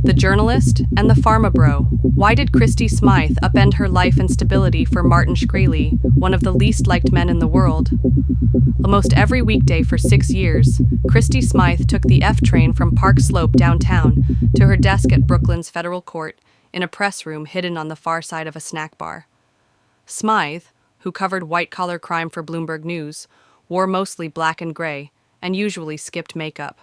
the journalist, and the pharma bro. Why did Christy Smythe upend her life and stability for Martin Shkreli, one of the least liked men in the world? Almost every weekday for 6 years, Christy Smythe took the F train from Park Slope downtown to her desk at Brooklyn's federal court in a press room hidden on the far side of a snack bar. Smythe, who covered white-collar crime for Bloomberg News, wore mostly black and gray and usually skipped makeup.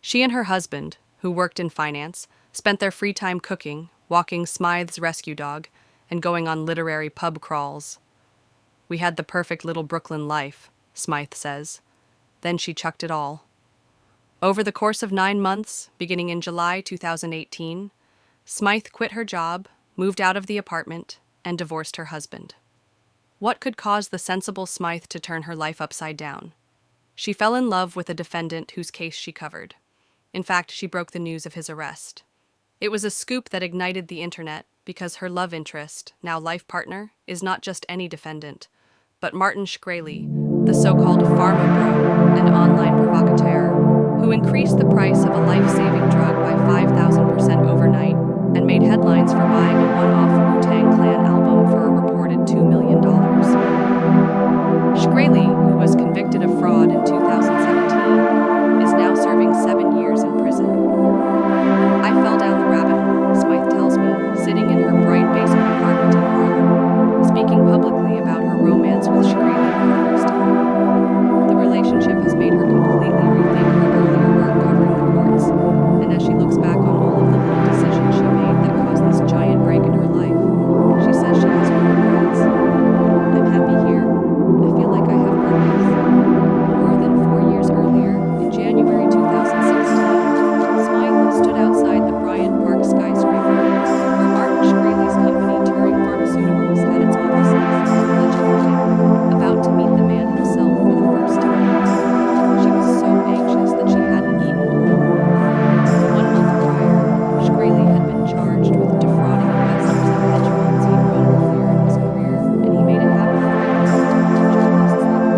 She and her husband, who worked in finance, spent their free time cooking, walking Smythe's rescue dog, and going on literary pub crawls. "We had the perfect little Brooklyn life," Smythe says. Then she chucked it all. Over the course of 9 months, beginning in July 2018, Smythe quit her job, moved out of the apartment, and divorced her husband. What could cause the sensible Smythe to turn her life upside down? She fell in love with a defendant whose case she covered. In fact, she broke the news of his arrest. It was a scoop that ignited the internet because her love interest, now life partner, is not just any defendant, but Martin Shkreli, the so-called pharma bro and online provocateur, who increased the price of a life-saving drug by 5,000% overnight and made headlines for buying a one-off Wu-Tang Clan album for a reported $2 million. Shkreli, who was convicted of fraud in 2017, is now serving 7 years in prison. "I fell down the rabbit hole," Smythe tells me, sitting in her bright basement apartment in Harlem, speaking publicly about her romance with Shkreli for the first time. The relationship has made her completely rethink her earlier work covering the courts, and as she looks back on all of the little decisions she made that caused this giant break in her life, she says she has no regrets. "I'm happy here. I feel like I have purpose." More than 4 years earlier, in January 2016, Smythe stood outside the Bryant Park skyscraper, where Martin Shkreli's company Turing Pharmaceuticals had its offices, allegedly, about to meet the man himself for the first time. She was so anxious that she hadn't eaten all morning. 1 month prior, Shkreli had been charged with defrauding investors at hedge funds he'd run earlier in his career, and he made a habit of writing to journalists like,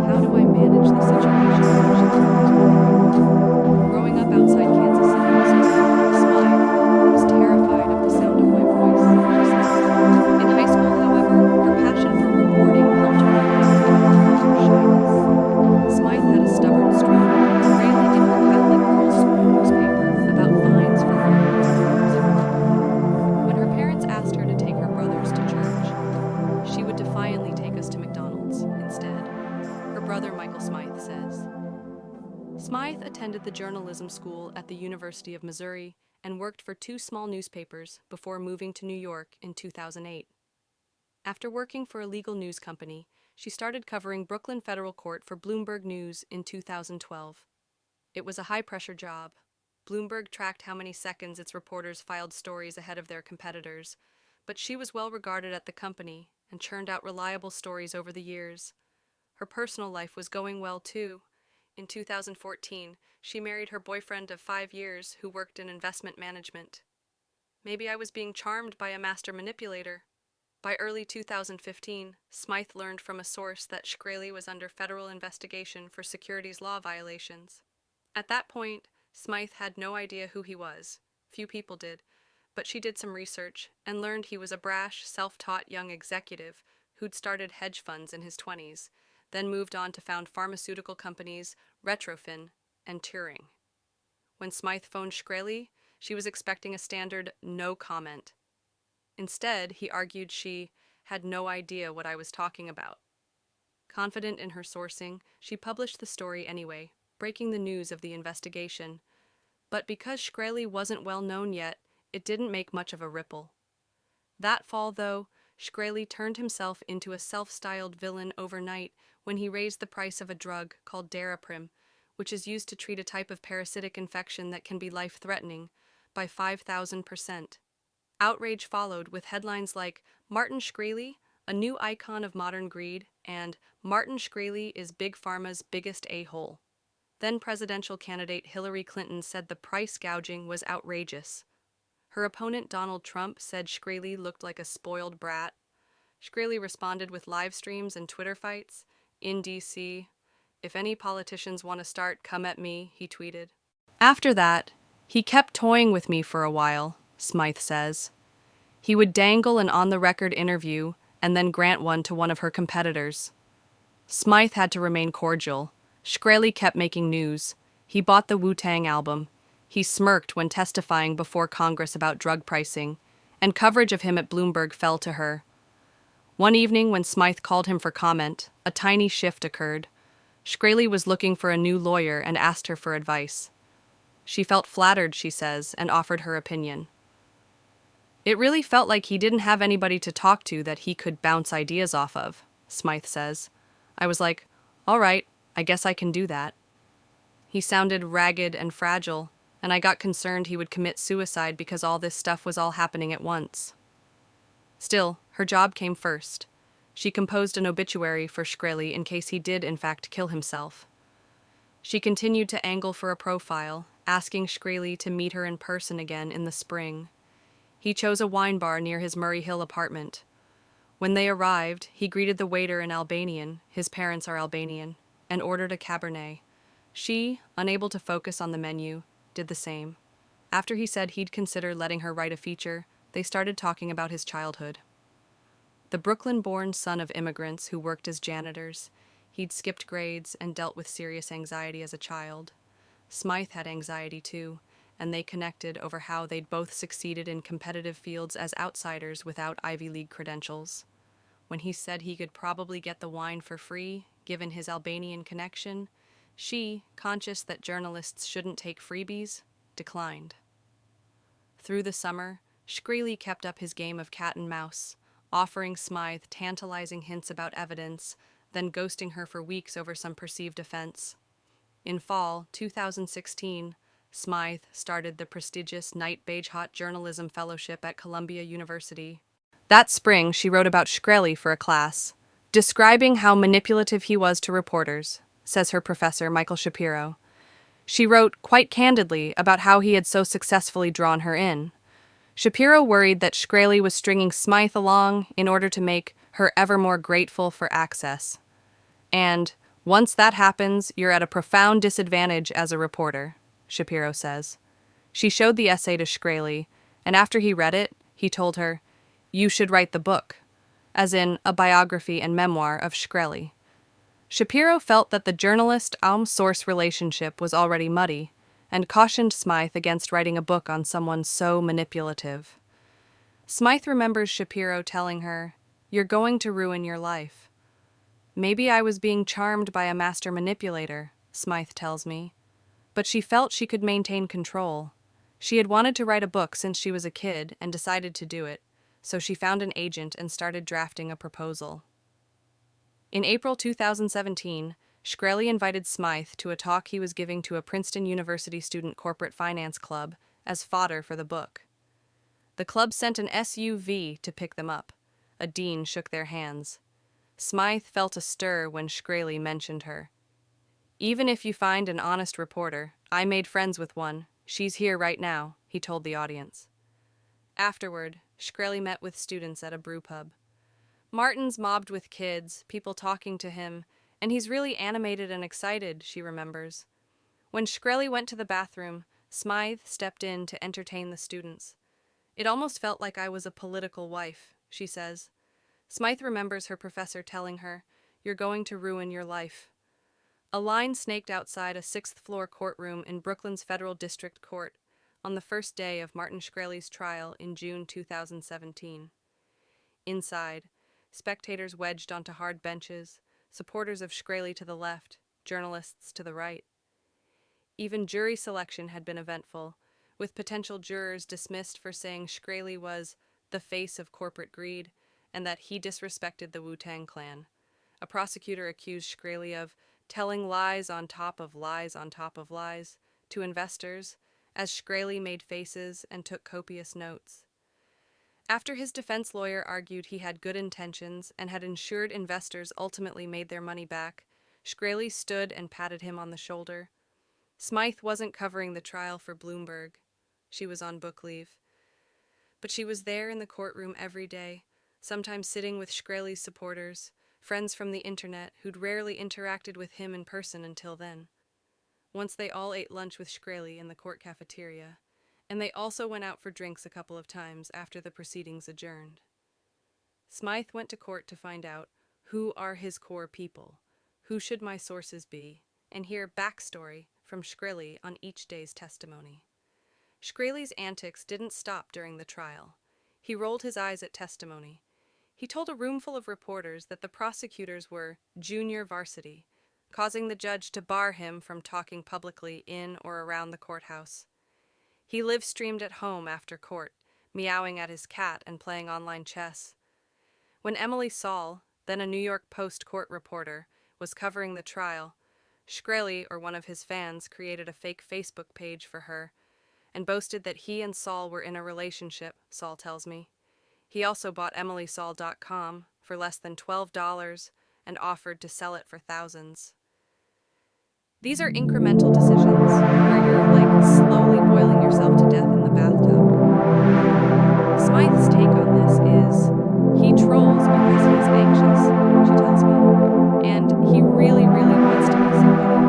"How do I manage the situation?" she thought. Growing up outside Kansas City, Missouri, Smythe was terrified of the sound of my voice, she says. In high school, however, her passion for reporting helped her overcome her shyness. Smythe had a stubborn streak, railing in her Catholic girls' school newspaper about fines for her crimes. When her parents asked her to take her brothers to church, she would defiantly take us to McDonald's instead, her brother Michael Smythe says. Smythe attended the journalism school at the University of Missouri and worked for 2 small newspapers before moving to New York in 2008. After working for a legal news company, she started covering Brooklyn Federal Court for Bloomberg News in 2012. It was a high-pressure job. Bloomberg tracked how many seconds its reporters filed stories ahead of their competitors, but she was well regarded at the company and churned out reliable stories over the years. Her personal life was going well, too. In 2014, she married her boyfriend of 5 years who worked in investment management. "Maybe I was being charmed by a master manipulator." By early 2015, Smythe learned from a source that Shkreli was under federal investigation for securities law violations. At that point, Smythe had no idea who he was. Few people did, but she did some research and learned he was a brash, self-taught young executive who'd started hedge funds in his 20s, then moved on to found pharmaceutical companies Retrofin and Turing. When Smythe phoned Shkreli, she was expecting a standard no comment. Instead, he argued she had no idea what I was talking about. Confident in her sourcing, she published the story anyway, breaking the news of the investigation. But because Shkreli wasn't well known yet, it didn't make much of a ripple. That fall, though, Shkreli turned himself into a self-styled villain overnight when he raised the price of a drug called Daraprim, which is used to treat a type of parasitic infection that can be life-threatening, by 5,000%. Outrage followed with headlines like "Martin Shkreli, a new icon of modern greed," and "Martin Shkreli is Big Pharma's biggest a-hole." Then presidential candidate Hillary Clinton said the price gouging was outrageous. Her opponent Donald Trump said Shkreli looked like a spoiled brat. Shkreli responded with live streams and Twitter fights. In D.C., "If any politicians want to start, come at me," he tweeted. After that, He kept toying with me for a while, Smythe says. He would dangle an on-the-record interview and then grant one to one of her competitors. Smythe had to remain cordial. Shkreli kept making news. He bought the Wu-Tang album. He smirked when testifying before Congress about drug pricing, and coverage of him at Bloomberg fell to her. One evening when Smythe called him for comment, a tiny shift occurred. Shkreli was looking for a new lawyer and asked her for advice. She felt flattered, she says, and offered her opinion. It really felt like he didn't have anybody to talk to that he could bounce ideas off of, Smythe says. I was like, all right, I guess I can do that. He sounded ragged and fragile, and I got concerned he would commit suicide because all this stuff was all happening at once. Still, her job came first. She composed an obituary for Shkreli in case he did in fact kill himself. She continued to angle for a profile, asking Shkreli to meet her in person again in the spring. He chose a wine bar near his Murray Hill apartment. When they arrived, he greeted the waiter in Albanian, his parents are Albanian, and ordered a Cabernet. She, unable to focus on the menu, did the same. After he said he'd consider letting her write a feature, they started talking about his childhood. The Brooklyn-born son of immigrants who worked as janitors, he'd skipped grades and dealt with serious anxiety as a child. Smythe had anxiety too, and they connected over how they'd both succeeded in competitive fields as outsiders without Ivy League credentials. When he said he could probably get the wine for free, given his Albanian connection, she, conscious that journalists shouldn't take freebies, declined. Through the summer, Shkreli kept up his game of cat and mouse, offering Smythe tantalizing hints about evidence, then ghosting her for weeks over some perceived offense. In fall 2016, Smythe started the prestigious Knight Bagehot Journalism Fellowship at Columbia University. That spring, she wrote about Shkreli for a class, describing how manipulative he was to reporters, says her professor, Michael Shapiro. She wrote quite candidly about how he had so successfully drawn her in. Shapiro worried that Shkreli was stringing Smythe along in order to make her ever more grateful for access. And, once that happens, you're at a profound disadvantage as a reporter, Shapiro says. She showed the essay to Shkreli, and after he read it, he told her, "You should write the book," as in a biography and memoir of Shkreli. Shapiro felt that the journalist-source relationship was already muddy, and cautioned Smythe against writing a book on someone so manipulative. Smythe remembers Shapiro telling her, "You're going to ruin your life." "Maybe I was being charmed by a master manipulator," Smythe tells me. But she felt she could maintain control. She had wanted to write a book since she was a kid and decided to do it, so she found an agent and started drafting a proposal. In April 2017, Shkreli invited Smythe to a talk he was giving to a Princeton University student corporate finance club as fodder for the book. The club sent an SUV to pick them up. A dean shook their hands. Smythe felt a stir when Shkreli mentioned her. "Even if you find an honest reporter, I made friends with one. She's here right now," he told the audience. Afterward, Shkreli met with students at a brew pub. "Martin's mobbed with kids, people talking to him, and he's really animated and excited," she remembers. When Shkreli went to the bathroom, Smythe stepped in to entertain the students. "It almost felt like I was a political wife," she says. Smythe remembers her professor telling her, "You're going to ruin your life." A line snaked outside a sixth-floor courtroom in Brooklyn's Federal District Court on the first day of Martin Shkreli's trial in June 2017. Inside, spectators wedged onto hard benches, supporters of Shkreli to the left, journalists to the right. Even jury selection had been eventful, with potential jurors dismissed for saying Shkreli was the face of corporate greed and that he disrespected the Wu-Tang Clan. A prosecutor accused Shkreli of telling lies on top of lies on top of lies to investors as Shkreli made faces and took copious notes. After his defense lawyer argued he had good intentions and had ensured investors ultimately made their money back, Shkreli stood and patted him on the shoulder. Smythe wasn't covering the trial for Bloomberg. She was on book leave. But she was there in the courtroom every day, sometimes sitting with Shkreli's supporters, friends from the internet who'd rarely interacted with him in person until then. Once they all ate lunch with Shkreli in the court cafeteria, and they also went out for drinks a couple of times after the proceedings adjourned. Smythe went to court to find out who are his core people, who should my sources be, and hear backstory from Shkreli on each day's testimony. Shkreli's antics didn't stop during the trial. He rolled his eyes at testimony. He told a roomful of reporters that the prosecutors were junior varsity, causing the judge to bar him from talking publicly in or around the courthouse. He live-streamed at home after court, meowing at his cat and playing online chess. When Emily Saul, then a New York Post court reporter, was covering the trial, Shkreli, or one of his fans, created a fake Facebook page for her and boasted that he and Saul were in a relationship, Saul tells me. He also bought emilysaul.com for less than $12 and offered to sell it for thousands. These are incremental decisions where you're slowly boiling yourself to death in the bathtub. Smythe's take on this is he trolls because he's anxious, she tells me, and he really wants to be somebody.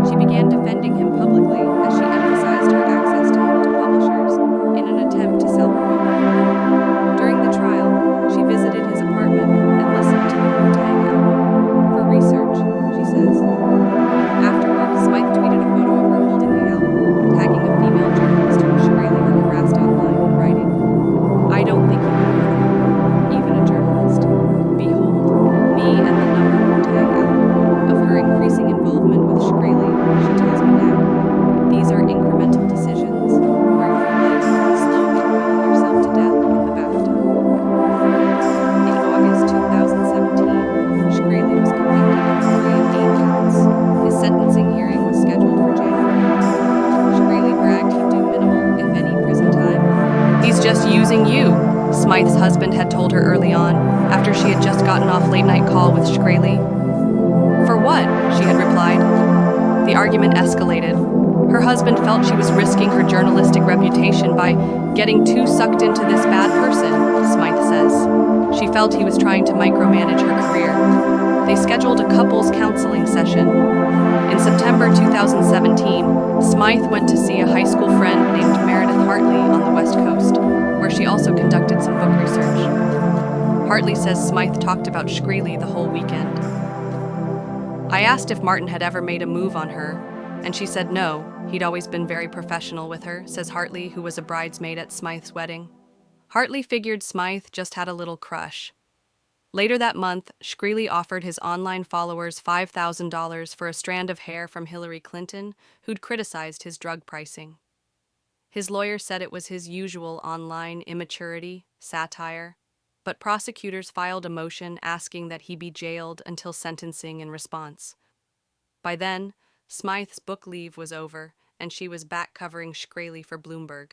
She began defending him publicly as she emphasized her access to him to publishers in an attempt to sell her book. During the trial, she visited his apartment and listened to the Wu-Tang album for research, she says. Afterward, Smythe tweeted a photo of her holding the album, tagging a female journalist whom Shkreli had harassed online and writing, "I don't think you can hurt her, even a journalist. Behold, me and the number Wu-Tang album." Of her increasing involvement with Shkreli, she tells me now, these are incremental decisions where you're slowly boiling yourself to death in the bathtub. In August 2017, Shkreli was convicted of 3 of 8 counts. His sentencing hearing was scheduled for January. Shkreli bragged he'd do minimal, if any, prison time. "He's just using you," Smythe's husband had told her early on, after she had just gotten off late-night call with Shkreli. "For what?" she had replied. The argument escalated. Her husband felt she was risking her journalistic reputation by getting too sucked into this bad person, Smythe says. She felt he was trying to micromanage her career. They scheduled a couples counseling session. In September 2017, Smythe went to see a high school friend named Meredith Hartley on the West Coast, where she also conducted some book research. Hartley says Smythe talked about Shkreli the whole weekend. "I asked if Martin had ever made a move on her, and she said no, he'd always been very professional with her," says Hartley, who was a bridesmaid at Smythe's wedding. Hartley figured Smythe just had a little crush. Later that month, Shkreli offered his online followers $5,000 for a strand of hair from Hillary Clinton, who'd criticized his drug pricing. His lawyer said it was his usual online immaturity, satire, but prosecutors filed a motion asking that he be jailed until sentencing in response. By then, Smythe's book leave was over, and she was back covering Shkreli for Bloomberg.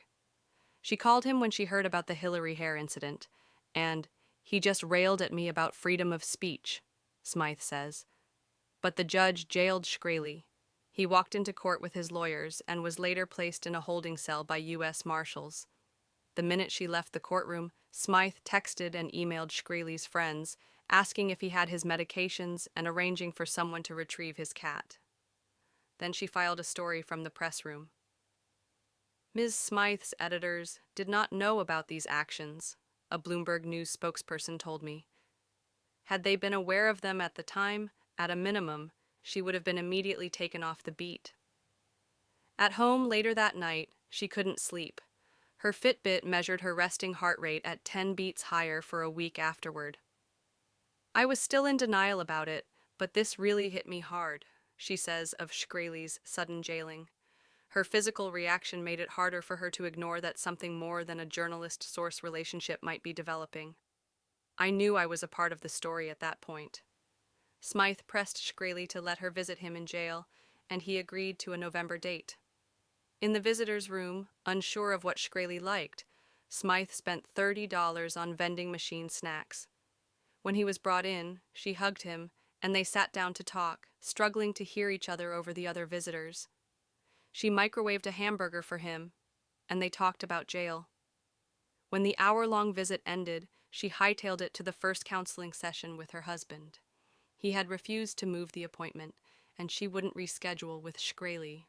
She called him when she heard about the Hillary hair incident, and "he just railed at me about freedom of speech," Smythe says. But the judge jailed Shkreli. He walked into court with his lawyers and was later placed in a holding cell by U.S. Marshals. The minute she left the courtroom, Smythe texted and emailed Shkreli's friends, asking if he had his medications and arranging for someone to retrieve his cat. Then she filed a story from the press room. Ms. Smythe's editors did not know about these actions, a Bloomberg News spokesperson told me. Had they been aware of them at the time, at a minimum, she would have been immediately taken off the beat. At home later that night, she couldn't sleep. Her Fitbit measured her resting heart rate at 10 beats higher for a week afterward. "I was still in denial about it, but this really hit me hard," she says of Shkreli's sudden jailing. Her physical reaction made it harder for her to ignore that something more than a journalist-source relationship might be developing. "I knew I was a part of the story at that point." Smythe pressed Shkreli to let her visit him in jail, and he agreed to a November date. In the visitor's room, unsure of what Shkreli liked, Smythe spent $30 on vending machine snacks. When he was brought in, she hugged him, and they sat down to talk, struggling to hear each other over the other visitors. She microwaved a hamburger for him, and they talked about jail. When the hour-long visit ended, she hightailed it to the first counseling session with her husband. He had refused to move the appointment, and she wouldn't reschedule with Shkreli.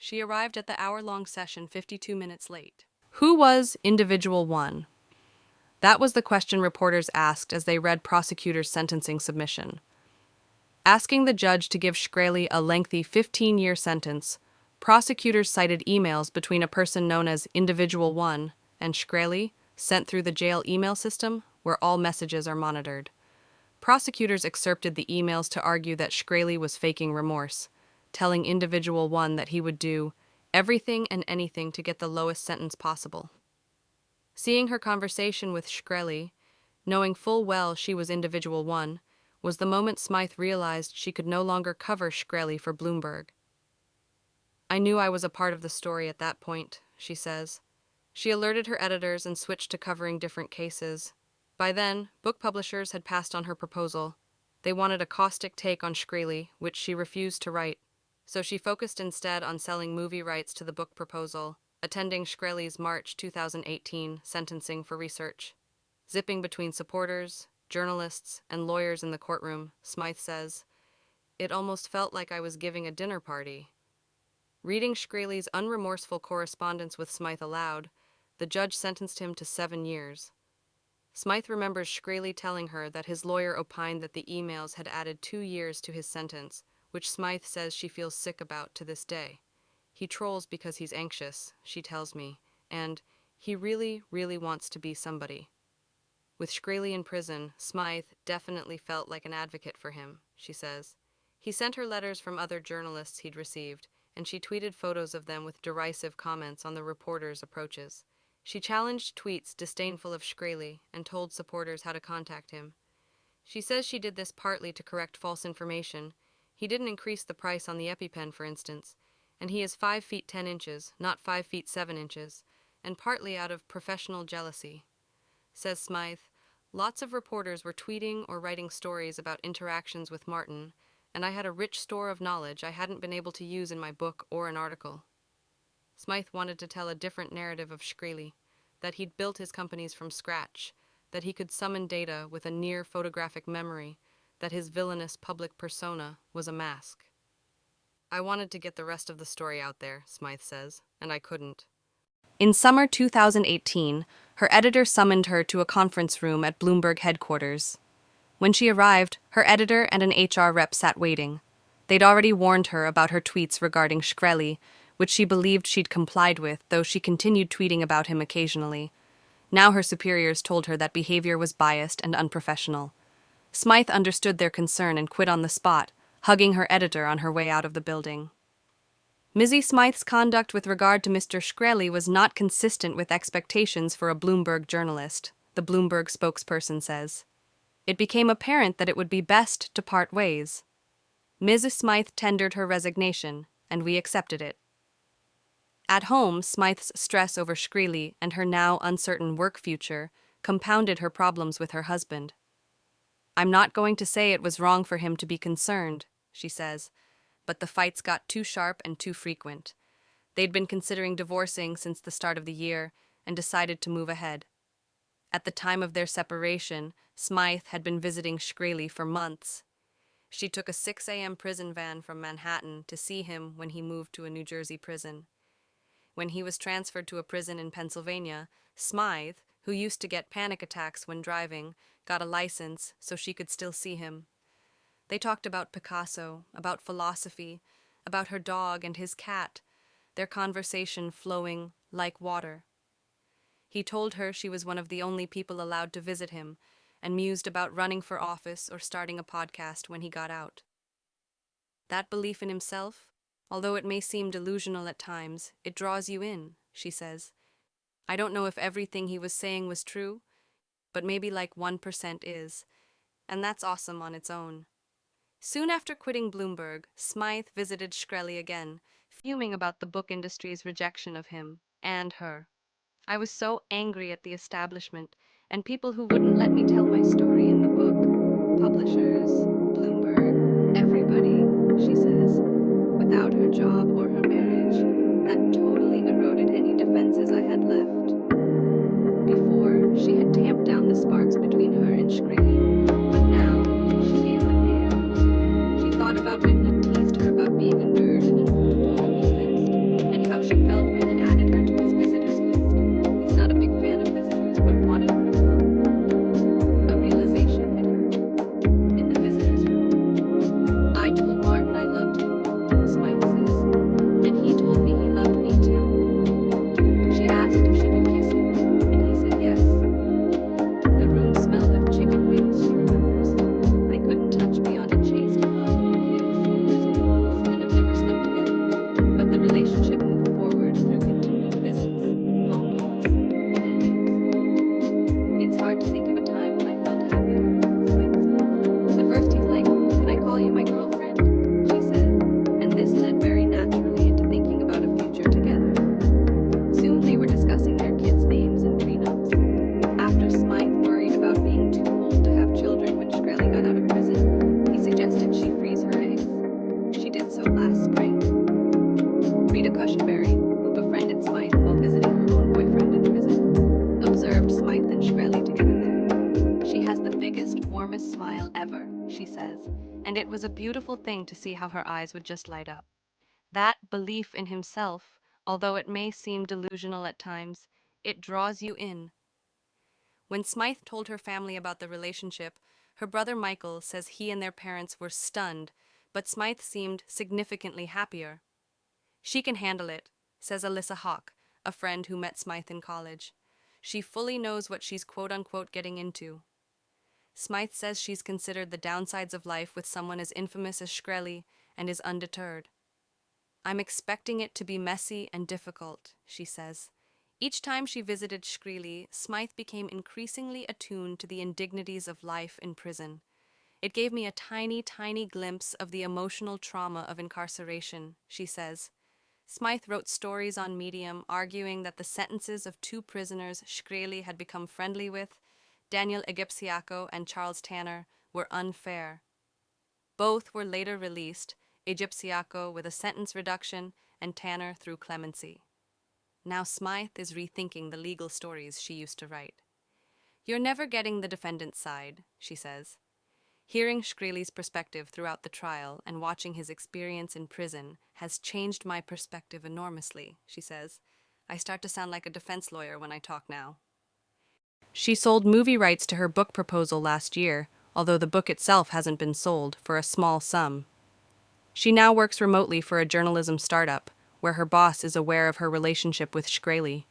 She arrived at the hour-long session 52 minutes late. Who was Individual 1? That was the question reporters asked as they read prosecutors' sentencing submission. Asking the judge to give Shkreli a lengthy 15-year sentence, prosecutors cited emails between a person known as Individual 1 and Shkreli, sent through the jail email system, where all messages are monitored. Prosecutors excerpted the emails to argue that Shkreli was faking remorse, telling Individual 1 that he would do everything and anything to get the lowest sentence possible. Seeing her conversation with Shkreli, knowing full well she was Individual 1, was the moment Smythe realized she could no longer cover Shkreli for Bloomberg. "I knew I was a part of the story at that point," she says. She alerted her editors and switched to covering different cases. By then, book publishers had passed on her proposal. They wanted a caustic take on Shkreli, which she refused to write, so she focused instead on selling movie rights to the book proposal, attending Shkreli's March 2018 sentencing for research. Zipping between supporters, journalists, and lawyers in the courtroom, Smythe says, "It almost felt like I was giving a dinner party." Reading Shkreli's unremorseful correspondence with Smythe aloud, the judge sentenced him to 7 years. Smythe remembers Shkreli telling her that his lawyer opined that the emails had added 2 years to his sentence, which Smythe says she feels sick about to this day. "He trolls because he's anxious," she tells me, and "he really, really wants to be somebody." With Shkreli in prison, Smythe definitely felt like an advocate for him, she says. He sent her letters from other journalists he'd received, and she tweeted photos of them with derisive comments on the reporters' approaches. She challenged tweets disdainful of Shkreli and told supporters how to contact him. She says she did this partly to correct false information. He didn't increase the price on the EpiPen, for instance, and he is 5 feet 10 inches, not 5 feet 7 inches, and partly out of professional jealousy. Says Smythe, "Lots of reporters were tweeting or writing stories about interactions with Martin, and I had a rich store of knowledge I hadn't been able to use in my book or an article." Smythe wanted to tell a different narrative of Shkreli, that he'd built his companies from scratch, that he could summon data with a near photographic memory, that his villainous public persona was a mask. "I wanted to get the rest of the story out there," Smythe says, "and I couldn't." In summer 2018, her editor summoned her to a conference room at Bloomberg headquarters. When she arrived, her editor and an HR rep sat waiting. They'd already warned her about her tweets regarding Shkreli, which she believed she'd complied with, though she continued tweeting about him occasionally. Now her superiors told her that behavior was biased and unprofessional. Smythe understood their concern and quit on the spot, hugging her editor on her way out of the building. Mizzy Smythe's conduct with regard to Mr. Shkreli was not consistent with expectations for a Bloomberg journalist, the Bloomberg spokesperson says. It became apparent that it would be best to part ways. Ms. Smythe tendered her resignation, and we accepted it. At home, Smythe's stress over Shkreli and her now uncertain work future compounded her problems with her husband. "I'm not going to say it was wrong for him to be concerned," she says, but the fights got too sharp and too frequent. They'd been considering divorcing since the start of the year and decided to move ahead. At the time of their separation, Smythe had been visiting Shkreli for months. She took a 6 a.m. prison van from Manhattan to see him when he moved to a New Jersey prison. When he was transferred to a prison in Pennsylvania, Smythe, who used to get panic attacks when driving, got a license so she could still see him. They talked about Picasso, about philosophy, about her dog and his cat, their conversation flowing like water. He told her she was one of the only people allowed to visit him, and mused about running for office or starting a podcast when he got out. That belief in himself, although it may seem delusional at times, it draws you in, she says. I don't know if everything he was saying was true, but maybe like 1% is, and that's awesome on its own. Soon after quitting Bloomberg, Smythe visited Shkreli again, fuming about the book industry's rejection of him and her. "I was so angry at the establishment and people who wouldn't let me tell my story in the book. Publishers, Bloomberg, everybody," she says. "Without her job or her marriage, that totally eroded any defenses I had left." Before, she had tamped down the sparks between her and Shkreli, but now she gave them air. She thought about when he teased her about being a nerd and an old, horrible list. was a beautiful thing to see how her eyes would just light up. That belief in himself, although it may seem delusional at times, it draws you in. When Smythe told her family about the relationship, her brother Michael says he and their parents were stunned, but Smythe seemed significantly happier. She can handle it, says Alyssa Hawk, a friend who met Smythe in college. She fully knows what she's quote-unquote getting into. Smythe says she's considered the downsides of life with someone as infamous as Shkreli and is undeterred. I'm expecting it to be messy and difficult, she says. Each time she visited Shkreli, Smythe became increasingly attuned to the indignities of life in prison. It gave me a tiny, tiny glimpse of the emotional trauma of incarceration, she says. Smythe wrote stories on Medium arguing that the sentences of two prisoners Shkreli had become friendly with, Daniel Egipsiaco and Charles Tanner, were unfair. Both were later released, Egipsiaco with a sentence reduction and Tanner through clemency. Now Smythe is rethinking the legal stories she used to write. You're never getting the defendant's side, she says. Hearing Shkreli's perspective throughout the trial and watching his experience in prison has changed my perspective enormously, she says. I start to sound like a defense lawyer when I talk now. She sold movie rights to her book proposal last year, although the book itself hasn't been sold, for a small sum. She now works remotely for a journalism startup, where her boss is aware of her relationship with Shkreli.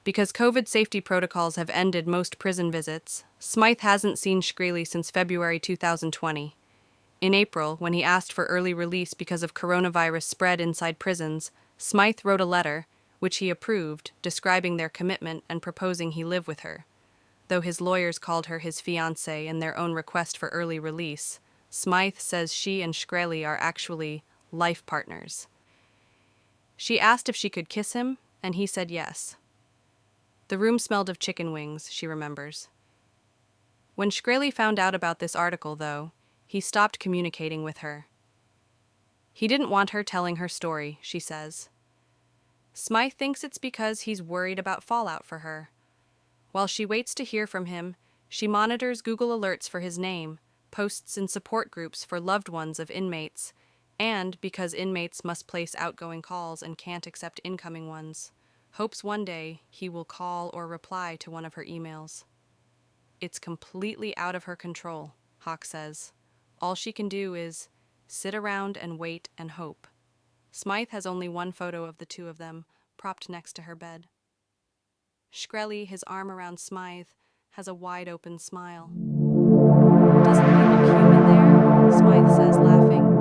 Because COVID safety protocols have ended most prison visits, Smythe hasn't seen Shkreli since February 2020. In April, when he asked for early release because of coronavirus spread inside prisons, Smythe wrote a letter, which he approved, describing their commitment and proposing he live with her. Though his lawyers called her his fiancée in their own request for early release, Smythe says she and Shkreli are actually life partners. She asked if she could kiss him, and he said yes. The room smelled of chicken wings, she remembers. When Shkreli found out about this article, though, he stopped communicating with her. He didn't want her telling her story, she says. Smythe thinks it's because he's worried about fallout for her. While she waits to hear from him, she monitors Google alerts for his name, posts in support groups for loved ones of inmates, and because inmates must place outgoing calls and can't accept incoming ones, hopes one day he will call or reply to one of her emails. It's completely out of her control, Hawk says. All she can do is sit around and wait and hope. Smythe has only one photo of the two of them, propped next to her bed. Shkreli, his arm around Smythe, has a wide-open smile. Doesn't he look human there? Smythe says, laughing.